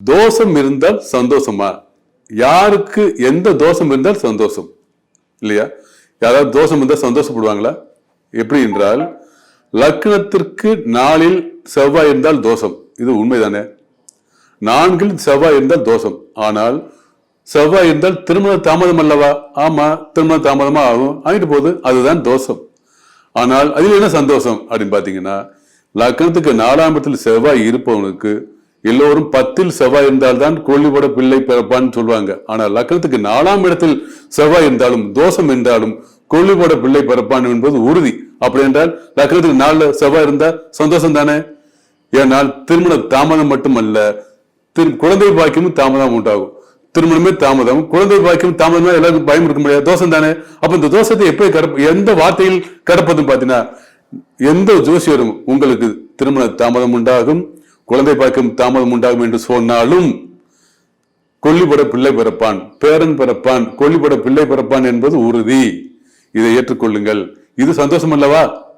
தோஷம் இருந்தால் சந்தோஷமா? யாருக்கு எந்த தோஷம் இருந்தால் சந்தோஷம் இல்லையா? யாராவது தோஷம் இருந்தால் சந்தோஷப்படுவாங்களா? எப்படி என்றால், லக்னத்திற்கு நாளில் செவ்வாய் இருந்தால் தோஷம். இது உண்மைதானே? நான்கில் செவ்வாய் இருந்தால் தோஷம். ஆனால் செவ்வாய் இருந்தால் திருமண தாமதம் அல்லவா? ஆமா, திருமண தாமதமா ஆகும், ஆகிட்டு போகுது, அதுதான் தோஷம். ஆனால் அதில் என்ன சந்தோஷம் அப்படின்னு பாத்தீங்கன்னா, லக்னத்துக்கு 4ஆம் இடத்தில் செவ்வாய் இருப்பவனுக்கு எல்லோரும் 10ல் செவ்வாய் இருந்தால்தான் கொள்ளிப்பட பிள்ளை பிறப்பான்னு சொல்லுவாங்க. ஆனால் லக்னத்துக்கு 4ஆம் இடத்தில் செவ்வாய் இருந்தாலும் தோஷம் என்றாலும் கொள்ளிப்பட பிள்ளை பிறப்பான் என்பது உறுதி. அப்படி என்றால் லக்னத்துக்கு 4ல் செவ்வாய் இருந்தா சந்தோஷம் தானே? ஏனால் திருமண தாமதம் மட்டுமல்ல, குழந்தை பாக்கியமும் தாமதம் உண்டாகும். திருமணமே தாமதம், குழந்தை பாக்கியம் தாமதம், எல்லாருக்கும் பயம் இருக்க முடியாது, தோஷம் தானே? அப்ப இந்த தோஷத்தை எப்படி எந்த வார்த்தையில் கடப்பதுன்னு பாத்தீங்கன்னா, எந்த ஜோசியரும் உங்களுக்கு திருமண தாமதம் உண்டாகும், குழந்தை பாக்கியம் தாமதம் உண்டாகும் என்று சொன்னாலும் கொல்லிப்பட பிள்ளை பிறப்பான், பேரன் பிறப்பான், கொல்லிப்பட பிள்ளை பிறப்பான் என்பது உறுதி. இதை ஏற்றுக்கொள்ளுங்கள். இது சந்தோஷம் அல்லவா?